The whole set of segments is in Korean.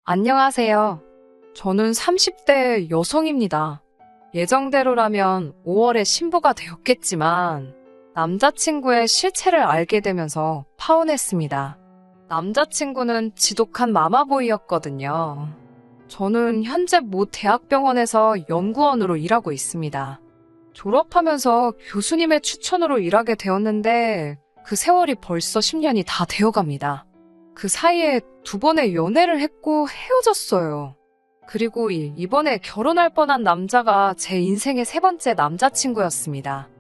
안녕하세요. 저는 30대 여성입니다. 예정대로라면 5월에 신부가 되었겠지만 남자친구의 실체를 알게 되면서 파혼했습니다. 남자친구는 지독한 마마보이였거든요. 저는 현재 모 대학병원에서 연구원으로 일하고 있습니다. 졸업하면서 교수님의 추천으로 일하게 되었는데 그 세월이 벌써 10년이 다 되어갑니다. 그 사이에 2번의 연애를 했고 헤어졌어요. 그리고 이번에 결혼할 뻔한 남자가 제 인생의 3번째 남자친구였습니다.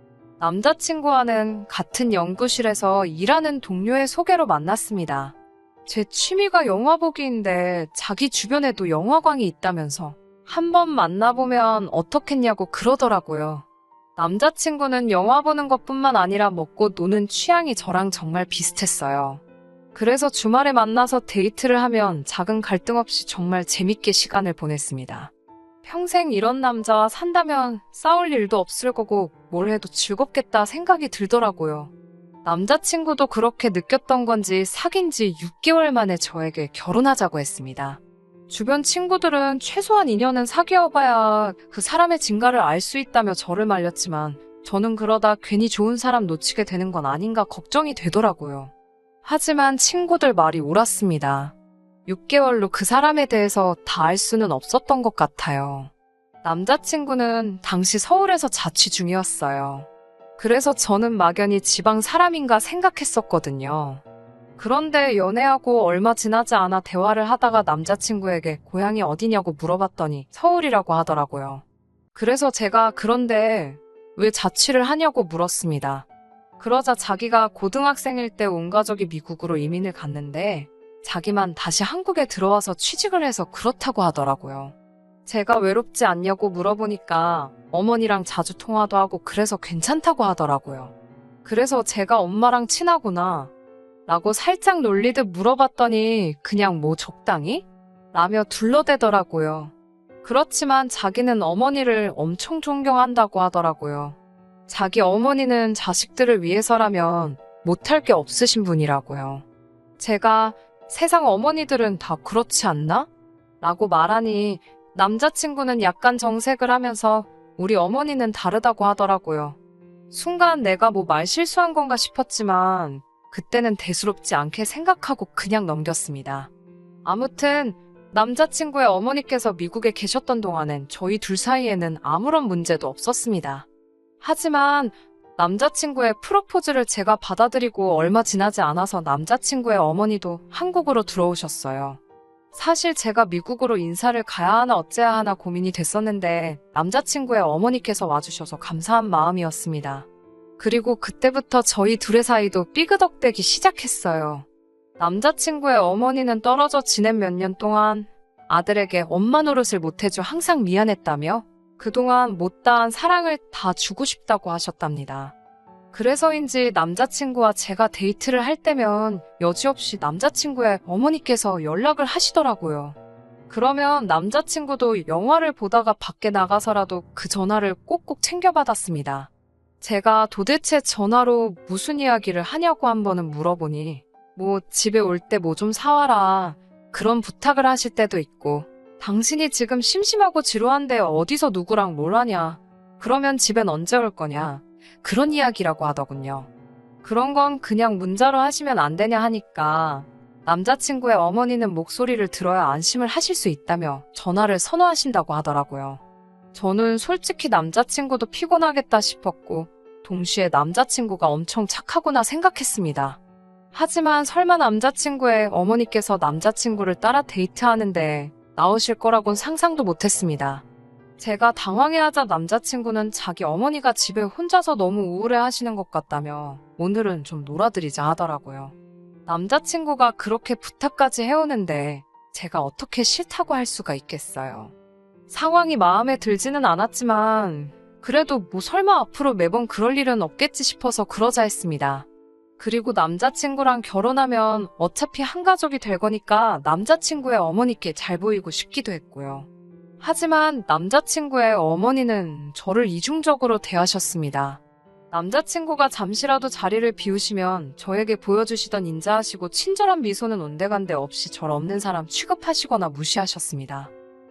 남자친구와는 같은 연구실에서 일하는 동료의 소개로 만났습니다. 제 취미가 영화 보기인데 자기 주변에도 영화관이 있다면서 한번 만나보면 어떻겠냐고 그러더라고요. 남자친구는 영화 보는 것뿐만 아니라 먹고 노는 취향이 저랑 정말 비슷했어요. 그래서 주말에 만나서 데이트를 하면 작은 갈등 없이 정말 재밌게 시간을 보냈습니다. 평생 이런 남자와 산다면 싸울 일도 없을 거고 뭘 해도 즐겁겠다 생각이 들더라고요. 남자친구도 그렇게 느꼈던 건지 사귄 지 6개월 만에 저에게 결혼하자고 했습니다. 주변 친구들은 최소한 2년은 사귀어봐야 그 사람의 진가를 알 수 있다며 저를 말렸지만 저는 그러다 괜히 좋은 사람 놓치게 되는 건 아닌가 걱정이 되더라고요. 하지만 친구들 말이 옳았습니다. 6개월로 그 사람에 대해서 다 알 수는 없었던 것 같아요. 남자친구는 당시 서울에서 자취 중이었어요. 그래서 저는 막연히 지방 사람인가 생각했었거든요. 그런데 연애하고 얼마 지나지 않아 대화를 하다가 남자친구에게 고향이 어디냐고 물어봤더니 서울이라고 하더라고요. 그래서 제가 그런데 왜 자취를 하냐고 물었습니다. 그러자 자기가 고등학생일 때 온 가족이 미국으로 이민을 갔는데 자기만 다시 한국에 들어와서 취직을 해서 그렇다고 하더라고요. 제가 외롭지 않냐고 물어보니까 어머니랑 자주 통화도 하고 그래서 괜찮다고 하더라고요. 그래서 제가 엄마랑 친하구나 라고 살짝 놀리듯 물어봤더니 그냥 뭐 적당히? 라며 둘러대더라고요. 그렇지만 자기는 어머니를 엄청 존경한다고 하더라고요. 자기 어머니는 자식들을 위해서라면 못할 게 없으신 분이라고요. 제가 세상 어머니들은 다 그렇지 않나? 라고 말하니 남자친구는 약간 정색을 하면서 우리 어머니는 다르다고 하더라고요. 순간 내가 뭐 말 실수한 건가 싶었지만 그때는 대수롭지 않게 생각하고 그냥 넘겼습니다. 아무튼 남자친구의 어머니께서 미국에 계셨던 동안엔 저희 둘 사이에는 아무런 문제도 없었습니다. 하지만 남자친구의 프로포즈를 제가 받아들이고 얼마 지나지 않아서 남자친구의 어머니도 한국으로 들어오셨어요. 사실 제가 미국으로 인사를 가야 하나 어째야 하나 고민이 됐었는데 남자친구의 어머니께서 와주셔서 감사한 마음이었습니다. 그리고 그때부터 저희 둘의 사이도 삐그덕대기 시작했어요. 남자친구의 어머니는 떨어져 지낸 몇 년 동안 아들에게 엄마 노릇을 못해줘 항상 미안했다며 그동안 못다한 사랑을 다 주고 싶다고 하셨답니다. 그래서인지 남자친구와 제가 데이트를 할 때면 여지없이 남자친구의 어머니께서 연락을 하시더라고요. 그러면 남자친구도 영화를 보다가 밖에 나가서라도 그 전화를 꼭꼭 챙겨받았습니다. 제가 도대체 전화로 무슨 이야기를 하냐고 한 번은 물어보니 뭐 집에 올 때 뭐 좀 사와라 그런 부탁을 하실 때도 있고 당신이 지금 심심하고 지루한데 어디서 누구랑 뭘 하냐? 그러면 집엔 언제 올 거냐? 그런 이야기라고 하더군요. 그런 건 그냥 문자로 하시면 안 되냐 하니까 남자친구의 어머니는 목소리를 들어야 안심을 하실 수 있다며 전화를 선호하신다고 하더라고요. 저는 솔직히 남자친구도 피곤하겠다 싶었고 동시에 남자친구가 엄청 착하구나 생각했습니다. 하지만 설마 남자친구의 어머니께서 남자친구를 따라 데이트하는데 나오실 거라곤 상상도 못했습니다. 제가 당황해하자 남자친구는 자기 어머니가 집에 혼자서 너무 우울해하시는 것 같다며 오늘은 좀 놀아드리자 하더라고요. 남자친구가 그렇게 부탁까지 해오는데 제가 어떻게 싫다고 할 수가 있겠어요. 상황이 마음에 들지는 않았지만 그래도 뭐 설마 앞으로 매번 그럴 일은 없겠지 싶어서 그러자 했습니다. 그리고 남자친구랑 결혼하면 어차피 한 가족이 될 거니까 남자친구의 어머니께 잘 보이고 싶기도 했고요. 하지만 남자친구의 어머니는 저를 이중적으로 대하셨습니다. 남자친구가 잠시라도 자리를 비우시면 저에게 보여주시던 인자하시고 친절한 미소는 온데간데 없이 절 없는 사람 취급하시거나 무시하셨습니다.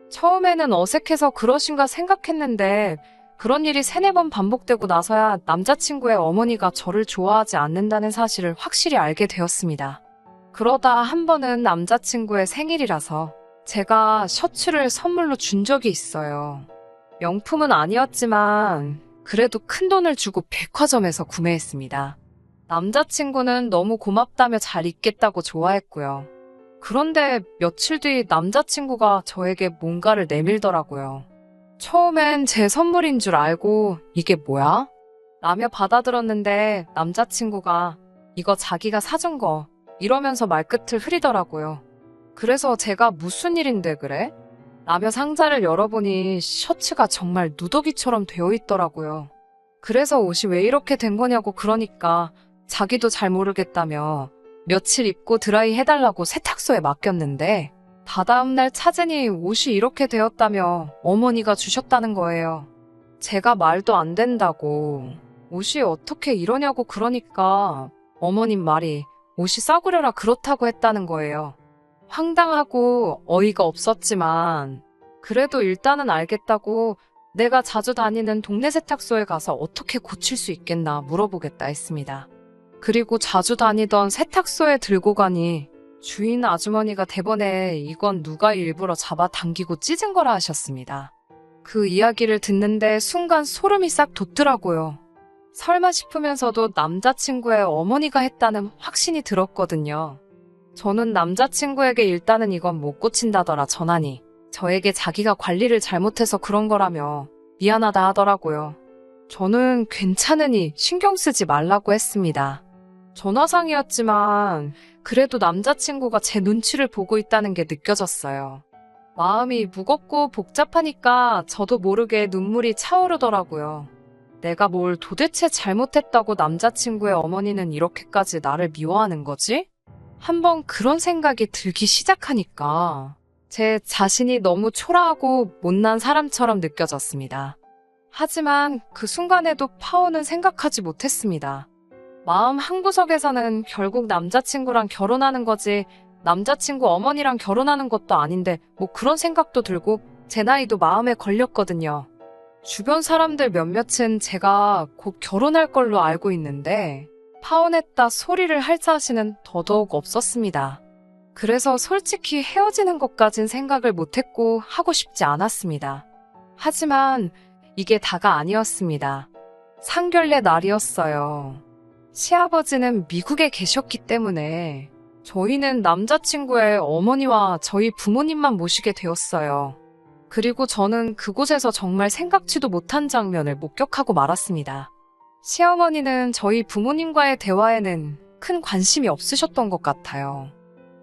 처음에는 어색해서 그러신가 생각했는데 그런 일이 3-4번 반복되고 나서야 남자친구의 어머니가 저를 좋아하지 않는다는 사실을 확실히 알게 되었습니다. 그러다 한 번은 남자친구의 생일이라서 제가 셔츠를 선물로 준 적이 있어요. 명품은 아니었지만 그래도 큰돈을 주고 백화점에서 구매했습니다. 남자친구는 너무 고맙다며 잘 입겠다고 좋아했고요. 그런데 며칠 뒤 남자친구가 저에게 뭔가를 내밀더라고요. 처음엔 제 선물인 줄 알고 이게 뭐야? 라며 받아들었는데 남자친구가 이거 자기가 사준 거 이러면서 말끝을 흐리더라고요. 그래서 제가 무슨 일인데 그래? 라며 상자를 열어보니 셔츠가 정말 누더기처럼 되어 있더라고요. 그래서 옷이 왜 이렇게 된 거냐고 그러니까 자기도 잘 모르겠다며 며칠 입고 드라이 해달라고 세탁소에 맡겼는데 다다음 날 찾으니 옷이 이렇게 되었다며 어머니가 주셨다는 거예요. 제가 말도 안 된다고 옷이 어떻게 이러냐고 그러니까 어머님 말이 옷이 싸구려라 그렇다고 했다는 거예요. 황당하고 어이가 없었지만 그래도 일단은 알겠다고 내가 자주 다니는 동네 세탁소에 가서 어떻게 고칠 수 있겠나 물어보겠다 했습니다. 그리고 자주 다니던 세탁소에 들고 가니 주인 아주머니가 대번에 이건 누가 일부러 잡아당기고 찢은 거라 하셨습니다. 그 이야기를 듣는데 순간 소름이 싹 돋더라고요. 설마 싶으면서도 남자친구의 어머니가 했다는 확신이 들었거든요. 저는 남자친구에게 일단은 이건 못 고친다더라 전하니 저에게 자기가 관리를 잘못해서 그런 거라며 미안하다 하더라고요. 저는 괜찮으니 신경 쓰지 말라고 했습니다. 전화상이었지만 그래도 남자친구가 제 눈치를 보고 있다는 게 느껴졌어요. 마음이 무겁고 복잡하니까 저도 모르게 눈물이 차오르더라고요. 내가 뭘 도대체 잘못했다고 남자친구의 어머니는 이렇게까지 나를 미워하는 거지? 한번 그런 생각이 들기 시작하니까 제 자신이 너무 초라하고 못난 사람처럼 느껴졌습니다. 하지만 그 순간에도 파오는 생각하지 못했습니다. 마음 한구석에서는 결국 남자친구랑 결혼하는 거지 남자친구 어머니랑 결혼하는 것도 아닌데 뭐 그런 생각도 들고 제 나이도 마음에 걸렸거든요. 주변 사람들 몇몇은 제가 곧 결혼할 걸로 알고 있는데 파혼했다 소리를 할 자신은 더더욱 없었습니다. 그래서 솔직히 헤어지는 것까진 생각을 못했고 하고 싶지 않았습니다. 하지만 이게 다가 아니었습니다. 상견례 날이었어요. 시아버지는 미국에 계셨기 때문에 저희는 남자친구의 어머니와 저희 부모님만 모시게 되었어요. 그리고 저는 그곳에서 정말 생각지도 못한 장면을 목격하고 말았습니다. 시어머니는 저희 부모님과의 대화에는 큰 관심이 없으셨던 것 같아요.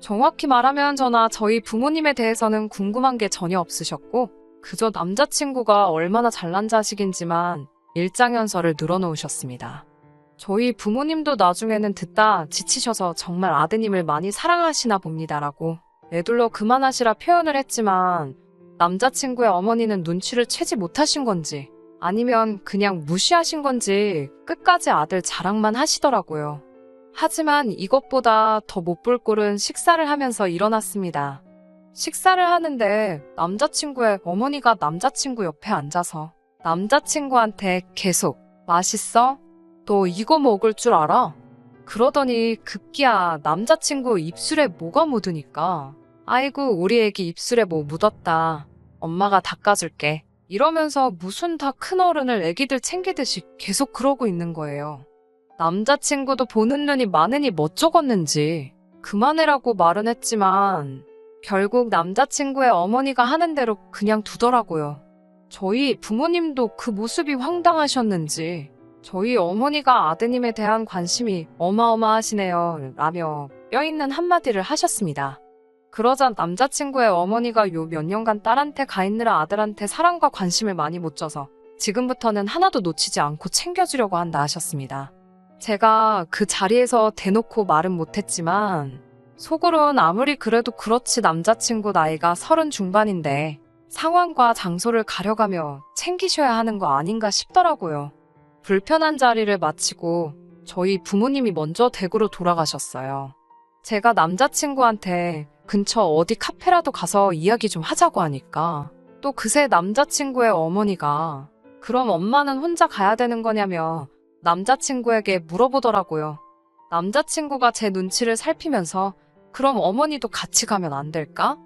정확히 말하면 저나 저희 부모님에 대해서는 궁금한 게 전혀 없으셨고 그저 남자친구가 얼마나 잘난 자식인지만 일장연설을 늘어놓으셨습니다. 저희 부모님도 나중에는 듣다 지치셔서 정말 아드님을 많이 사랑하시나 봅니다라고 애둘러 그만하시라 표현을 했지만 남자친구의 어머니는 눈치를 채지 못하신 건지 아니면 그냥 무시하신 건지 끝까지 아들 자랑만 하시더라고요. 하지만 이것보다 더 못 볼 꼴은 식사를 하면서 일어났습니다. 식사를 하는데 남자친구의 어머니가 남자친구 옆에 앉아서 남자친구한테 계속 맛있어? 너 이거 먹을 줄 알아? 그러더니 급기야 남자친구 입술에 뭐가 묻으니까 아이고 우리 애기 입술에 뭐 묻었다. 엄마가 닦아줄게. 이러면서 무슨 다 큰 어른을 애기들 챙기듯이 계속 그러고 있는 거예요. 남자친구도 보는 눈이 많으니 멋쩍었는지 그만해라고 말은 했지만 결국 남자친구의 어머니가 하는 대로 그냥 두더라고요. 저희 부모님도 그 모습이 황당하셨는지 저희 어머니가 아드님에 대한 관심이 어마어마하시네요 라며 뼈있는 한마디를 하셨습니다. 그러자 남자친구의 어머니가 요 몇 년간 딸한테 가 있느라 아들한테 사랑과 관심을 많이 못 줘서 지금부터는 하나도 놓치지 않고 챙겨주려고 한다 하셨습니다. 제가 그 자리에서 대놓고 말은 못했지만 속으론 아무리 그래도 그렇지 남자친구 나이가 30 중반인데 상황과 장소를 가려가며 챙기셔야 하는 거 아닌가 싶더라고요. 불편한 자리를 마치고 저희 부모님이 먼저 댁으로 돌아가셨어요. 제가 남자친구한테 근처 어디 카페라도 가서 이야기 좀 하자고 하니까 또 그새 남자친구의 어머니가 그럼 엄마는 혼자 가야 되는 거냐며 남자친구에게 물어보더라고요. 남자친구가 제 눈치를 살피면서 그럼 어머니도 같이 가면 안 될까?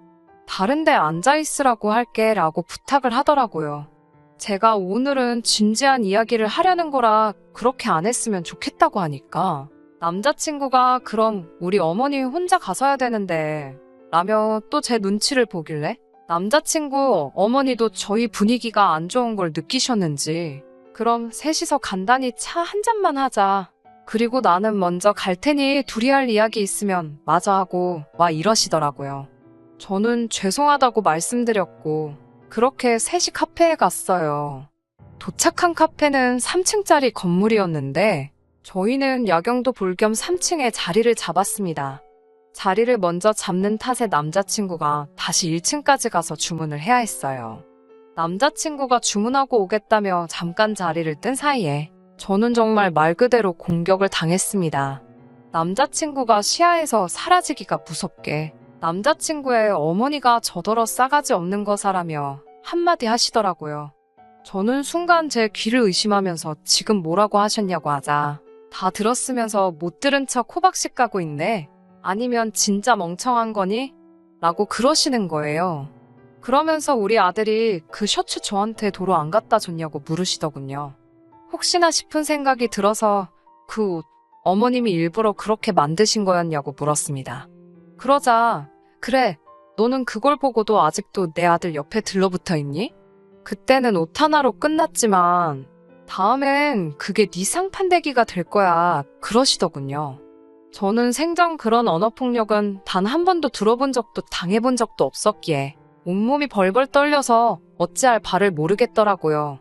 다른 데 앉아 있으라고 할게 라고 부탁을 하더라고요. 제가 오늘은 진지한 이야기를 하려는 거라 그렇게 안 했으면 좋겠다고 하니까 남자친구가 그럼 우리 어머니 혼자 가서야 되는데 라며 또 제 눈치를 보길래 남자친구 어머니도 저희 분위기가 안 좋은 걸 느끼셨는지 그럼 셋이서 간단히 차 한 잔만 하자. 그리고 나는 먼저 갈 테니 둘이 할 이야기 있으면 마저 하고 와 이러시더라고요. 저는 죄송하다고 말씀드렸고 그렇게 셋이 카페에 갔어요. 도착한 카페는 3층짜리 건물이었는데 저희는 야경도 볼 겸 3층에 자리를 잡았습니다. 자리를 먼저 잡는 탓에 남자친구가 다시 1층까지 가서 주문을 해야 했어요. 남자친구가 주문하고 오겠다며 잠깐 자리를 뜬 사이에 저는 정말 말 그대로 공격을 당했습니다. 남자친구가 시야에서 사라지기가 무섭게 남자친구의 어머니가 저더러 싸가지 없는 거사라며 한마디 하시더라고요. 저는 순간 제 귀를 의심하면서 지금 뭐라고 하셨냐고 하자 다 들었으면서 못 들은 척 호박씨 까고 있네. 아니면 진짜 멍청한 거니? 라고 그러시는 거예요. 그러면서 우리 아들이 그 셔츠 저한테 도로 안 갖다 줬냐고 물으시더군요. 혹시나 싶은 생각이 들어서 그 옷 어머님이 일부러 그렇게 만드신 거였냐고 물었습니다. 그러자 그래 너는 그걸 보고도 아직도 내 아들 옆에 들러붙어 있니? 그때는 옷 하나로 끝났지만 다음엔 그게 네 상판대기가 될 거야 그러시더군요. 저는 생전 그런 언어폭력은 단 한 번도 들어본 적도 당해본 적도 없었기에 온몸이 벌벌 떨려서 어찌할 바를 모르겠더라고요.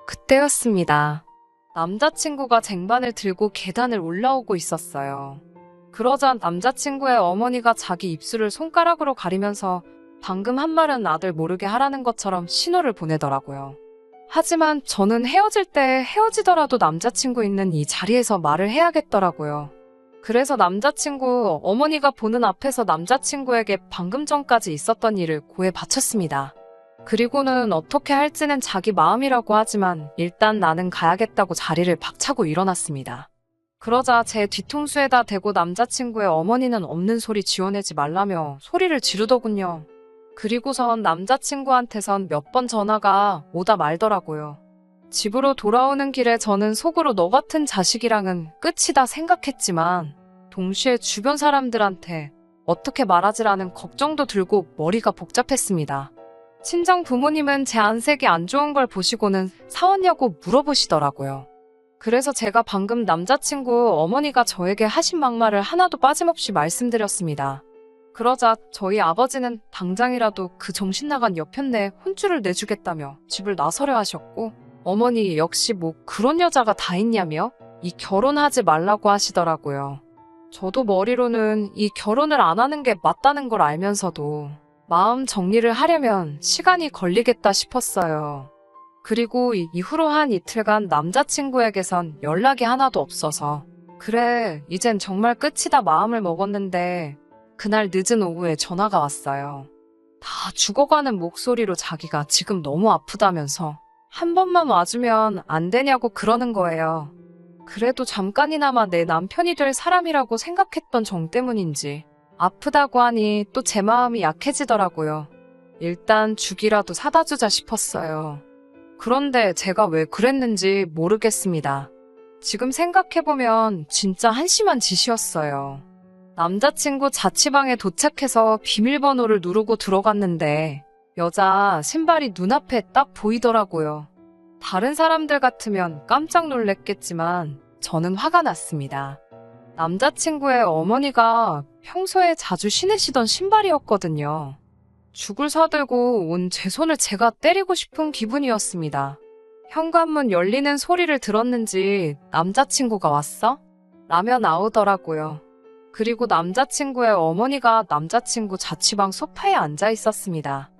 그때였습니다. 남자친구가 쟁반을 들고 계단을 올라오고 있었어요. 그러자 남자친구의 어머니가 자기 입술을 손가락으로 가리면서 방금 한 말은 아들 모르게 하라는 것처럼 신호를 보내더라고요. 하지만 저는 헤어질 때 헤어지더라도 남자친구 있는 이 자리에서 말을 해야겠더라고요. 그래서 남자친구 어머니가 보는 앞에서 남자친구에게 방금 전까지 있었던 일을 고해 바쳤습니다. 그리고는 어떻게 할지는 자기 마음이라고 하지만 일단 나는 가야겠다고 자리를 박차고 일어났습니다. 그러자 제 뒤통수에다 대고 남자친구의 어머니는 없는 소리 지어내지 말라며 소리를 지르더군요. 그리고선 남자친구한테선 몇 번 전화가 오다 말더라고요. 집으로 돌아오는 길에 저는 속으로 너 같은 자식이랑은 끝이다 생각했지만 동시에 주변 사람들한테 어떻게 말하지라는 걱정도 들고 머리가 복잡했습니다. 친정 부모님은 제 안색이 안 좋은 걸 보시고는 사왔냐고 물어보시더라고요. 그래서 제가 방금 남자친구 어머니가 저에게 하신 막말을 하나도 빠짐없이 말씀드렸습니다. 그러자 저희 아버지는 당장이라도 그 정신나간 여편네에 혼쭐을 내주겠다며 집을 나서려 하셨고 어머니 역시 뭐 그런 여자가 다 있냐며 이 결혼하지 말라고 하시더라고요. 저도 머리로는 이 결혼을 안 하는 게 맞다는 걸 알면서도 마음 정리를 하려면 시간이 걸리겠다 싶었어요. 그리고 이후로 한 이틀간 남자친구에게선 연락이 하나도 없어서 그래 이젠 정말 끝이다 마음을 먹었는데 그날 늦은 오후에 전화가 왔어요. 다 죽어가는 목소리로 자기가 지금 너무 아프다면서 한 번만 와주면 안 되냐고 그러는 거예요. 그래도 잠깐이나마 내 남편이 될 사람이라고 생각했던 정 때문인지 아프다고 하니 또 제 마음이 약해지더라고요. 일단 죽이라도 사다 주자 싶었어요. 그런데 제가 왜 그랬는지 모르겠습니다. 지금 생각해보면 진짜 한심한 짓이었어요. 남자친구 자취방에 도착해서 비밀번호를 누르고 들어갔는데 여자 신발이 눈앞에 딱 보이더라고요. 다른 사람들 같으면 깜짝 놀랬겠지만 저는 화가 났습니다. 남자친구의 어머니가 평소에 자주 신으시던 신발이었거든요. 죽을 사들고 온 제 손을 제가 때리고 싶은 기분이었습니다. 현관문 열리는 소리를 들었는지 남자친구가 왔어? 라며 나오더라고요. 그리고 남자친구의 어머니가 남자친구 자취방 소파에 앉아 있었습니다.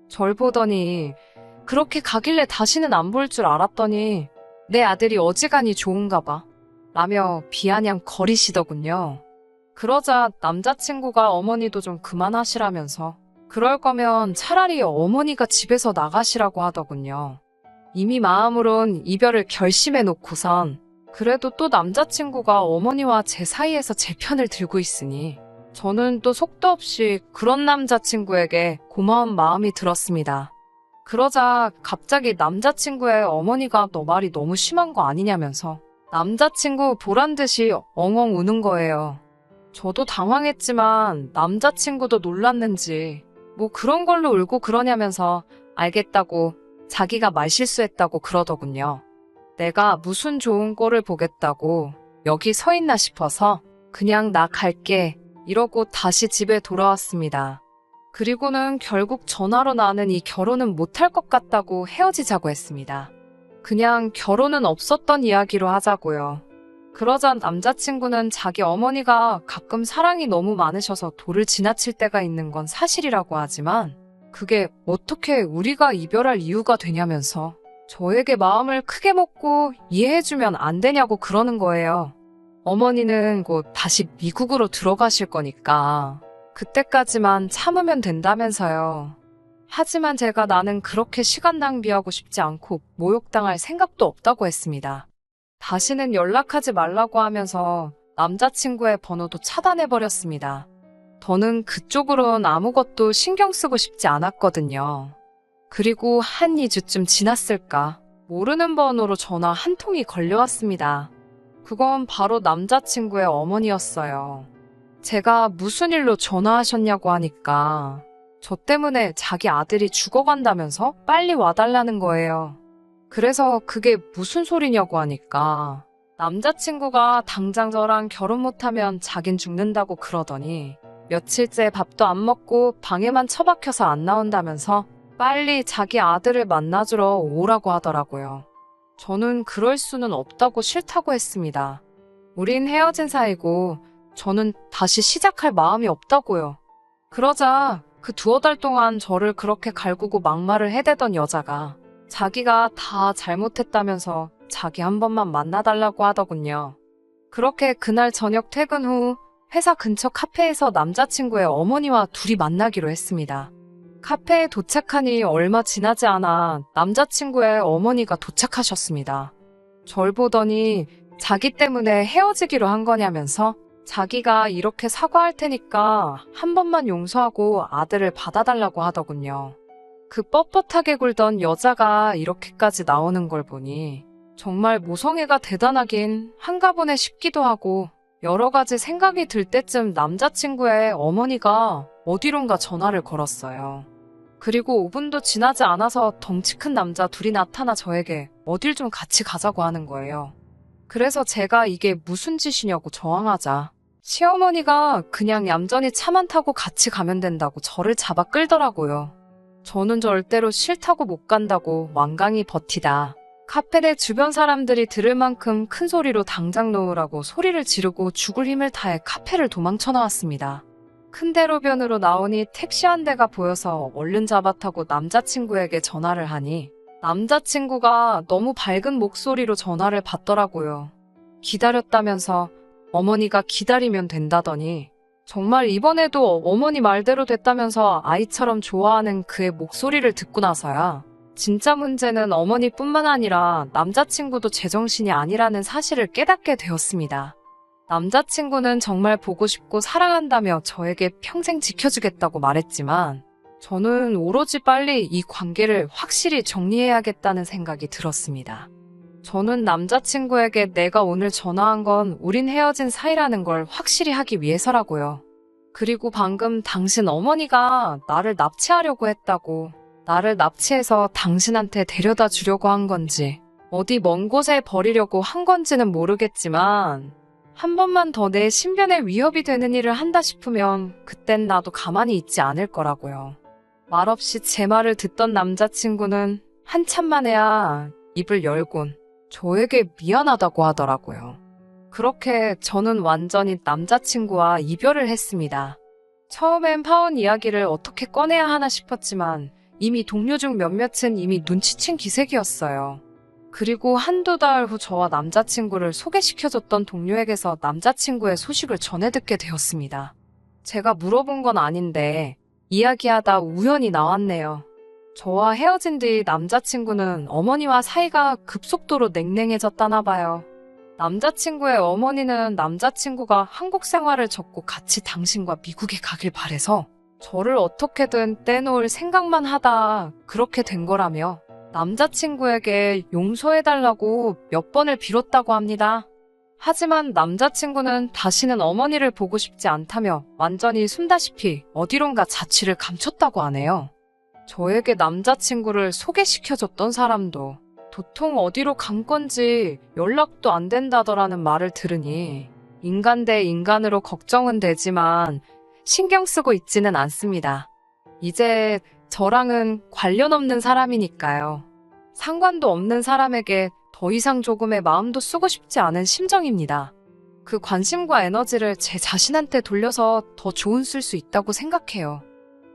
절 보더니 그렇게 가길래 다시는 안 볼 줄 알았더니 내 아들이 어지간히 좋은가 봐. 라며 비아냥거리시더군요. 그러자 남자친구가 어머니도 좀 그만하시라면서 그럴 거면 차라리 어머니가 집에서 나가시라고 하더군요. 이미 마음으론 이별을 결심해 놓고선 그래도 또 남자친구가 어머니와 제 사이에서 제 편을 들고 있으니 저는 또 속도 없이 그런 남자친구에게 고마운 마음이 들었습니다. 그러자 갑자기 남자친구의 어머니가 너 말이 너무 심한 거 아니냐면서 남자친구 보란 듯이 엉엉 우는 거예요. 저도 당황했지만 남자친구도 놀랐는지 뭐 그런 걸로 울고 그러냐면서 알겠다고 자기가 말실수했다고 그러더군요. 내가 무슨 좋은 꼴을 보겠다고 여기 서 있나 싶어서 그냥 나 갈게 이러고 다시 집에 돌아왔습니다. 그리고는 결국 전화로 나는 이 결혼은 못할 것 같다고 헤어지자고 했습니다. 그냥 결혼은 없었던 이야기로 하자고요. 그러자 남자친구는 자기 어머니가 가끔 사랑이 너무 많으셔서 도를 지나칠 때가 있는 건 사실이라고 하지만 그게 어떻게 우리가 이별할 이유가 되냐면서 저에게 마음을 크게 먹고 이해해주면 안 되냐고 그러는 거예요. 어머니는 곧 다시 미국으로 들어가실 거니까 그때까지만 참으면 된다면서요. 하지만 제가 나는 그렇게 시간 낭비하고 싶지 않고 모욕당할 생각도 없다고 했습니다. 다시는 연락하지 말라고 하면서 남자친구의 번호도 차단해버렸습니다. 저는 그쪽으론 아무것도 신경 쓰고 싶지 않았거든요. 그리고 한 2주쯤 지났을까 모르는 번호로 전화 한 통이 걸려왔습니다. 그건 바로 남자친구의 어머니였어요. 제가 무슨 일로 전화하셨냐고 하니까 저 때문에 자기 아들이 죽어간다면서 빨리 와달라는 거예요. 그래서 그게 무슨 소리냐고 하니까 남자친구가 당장 저랑 결혼 못하면 자긴 죽는다고 그러더니 며칠째 밥도 안 먹고 방에만 처박혀서 안 나온다면서 빨리 자기 아들을 만나주러 오라고 하더라고요. 저는 그럴 수는 없다고 싫다고 했습니다. 우린 헤어진 사이고 저는 다시 시작할 마음이 없다고요. 그러자 그 두어 달 동안 저를 그렇게 갈구고 막말을 해대던 여자가 자기가 다 잘못했다면서 자기 한 번만 만나달라고 하더군요. 그렇게 그날 저녁 퇴근 후 회사 근처 카페에서 남자친구의 어머니와 둘이 만나기로 했습니다. 카페에 도착하니 얼마 지나지 않아 남자친구의 어머니가 도착하셨습니다. 절 보더니 자기 때문에 헤어지기로 한 거냐면서 자기가 이렇게 사과할 테니까 한 번만 용서하고 아들을 받아달라고 하더군요. 그 뻣뻣하게 굴던 여자가 이렇게까지 나오는 걸 보니 정말 모성애가 대단하긴 한가 보네 싶기도 하고 여러 가지 생각이 들 때쯤 남자친구의 어머니가 어디론가 전화를 걸었어요. 그리고 5분도 지나지 않아서 덩치 큰 남자 둘이 나타나 저에게 어딜 좀 같이 가자고 하는 거예요. 그래서 제가 이게 무슨 짓이냐고 저항하자 시어머니가 그냥 얌전히 차만 타고 같이 가면 된다고 저를 잡아 끌더라고요. 저는 절대로 싫다고 못 간다고 완강히 버티다 카페 내 주변 사람들이 들을 만큼 큰 소리로 당장 놓으라고 소리를 지르고 죽을 힘을 다해 카페를 도망쳐 나왔습니다. 큰 대로변으로 나오니 택시 한 대가 보여서 얼른 잡아 타고 남자친구에게 전화를 하니 남자친구가 너무 밝은 목소리로 전화를 받더라고요. 기다렸다면서 어머니가 기다리면 된다더니 정말 이번에도 어머니 말대로 됐다면서 아이처럼 좋아하는 그의 목소리를 듣고 나서야 진짜 문제는 어머니뿐만 아니라 남자친구도 제정신이 아니라는 사실을 깨닫게 되었습니다. 남자친구는 정말 보고 싶고 사랑한다며 저에게 평생 지켜주겠다고 말했지만 저는 오로지 빨리 이 관계를 확실히 정리해야겠다는 생각이 들었습니다. 저는 남자친구에게 내가 오늘 전화한 건 우린 헤어진 사이라는 걸 확실히 하기 위해서라고요. 그리고 방금 당신 어머니가 나를 납치하려고 했다고, 나를 납치해서 당신한테 데려다 주려고 한 건지 어디 먼 곳에 버리려고 한 건지는 모르겠지만 한 번만 더 내 신변에 위협이 되는 일을 한다 싶으면 그땐 나도 가만히 있지 않을 거라고요. 말없이 제 말을 듣던 남자친구는 한참 만에야 입을 열곤 저에게 미안하다고 하더라고요. 그렇게 저는 완전히 남자친구와 이별을 했습니다. 처음엔 파혼 이야기를 어떻게 꺼내야 하나 싶었지만 이미 동료 중 몇몇은 이미 눈치챈 기색이었어요. 그리고 한두 달 후 저와 남자친구를 소개시켜줬던 동료에게서 남자친구의 소식을 전해 듣게 되었습니다. 제가 물어본 건 아닌데 이야기하다 우연히 나왔네요. 저와 헤어진 뒤 남자친구는 어머니와 사이가 급속도로 냉랭해졌다나 봐요. 남자친구의 어머니는 남자친구가 한국 생활을 접고 같이 당신과 미국에 가길 바래서 저를 어떻게든 떼놓을 생각만 하다 그렇게 된 거라며 남자친구에게 용서해달라고 몇 번을 빌었다고 합니다. 하지만 남자친구는 다시는 어머니를 보고 싶지 않다며 완전히 숨다시피 어디론가 자취를 감췄다고 하네요. 저에게 남자친구를 소개시켜줬던 사람도 도통 어디로 간 건지 연락도 안 된다더라는 말을 들으니 인간 대 인간으로 걱정은 되지만 신경 쓰고 있지는 않습니다. 이제 저랑은 관련 없는 사람이니까요. 상관도 없는 사람에게 더 이상 조금의 마음도 쓰고 싶지 않은 심정입니다. 그 관심과 에너지를 제 자신한테 돌려서 더 좋은 쓸 수 있다고 생각해요.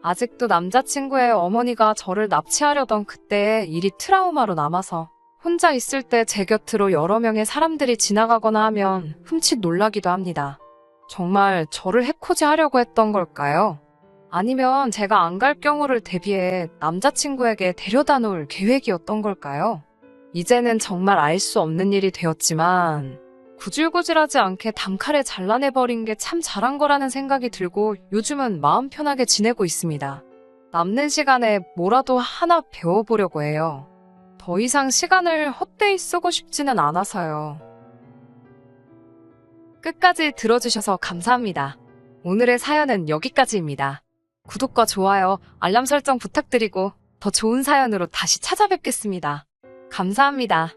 아직도 남자친구의 어머니가 저를 납치하려던 그때의 일이 트라우마로 남아서 혼자 있을 때 제 곁으로 여러 명의 사람들이 지나가거나 하면 흠칫 놀라기도 합니다. 정말 저를 해코지하려고 했던 걸까요? 아니면 제가 안 갈 경우를 대비해 남자친구에게 데려다 놓을 계획이었던 걸까요? 이제는 정말 알 수 없는 일이 되었지만 구질구질하지 않게 단칼에 잘라내버린 게 참 잘한 거라는 생각이 들고 요즘은 마음 편하게 지내고 있습니다. 남는 시간에 뭐라도 하나 배워보려고 해요. 더 이상 시간을 헛되이 쓰고 싶지는 않아서요. 끝까지 들어주셔서 감사합니다. 오늘의 사연은 여기까지입니다. 구독과 좋아요, 알람 설정 부탁드리고 더 좋은 사연으로 다시 찾아뵙겠습니다. 감사합니다.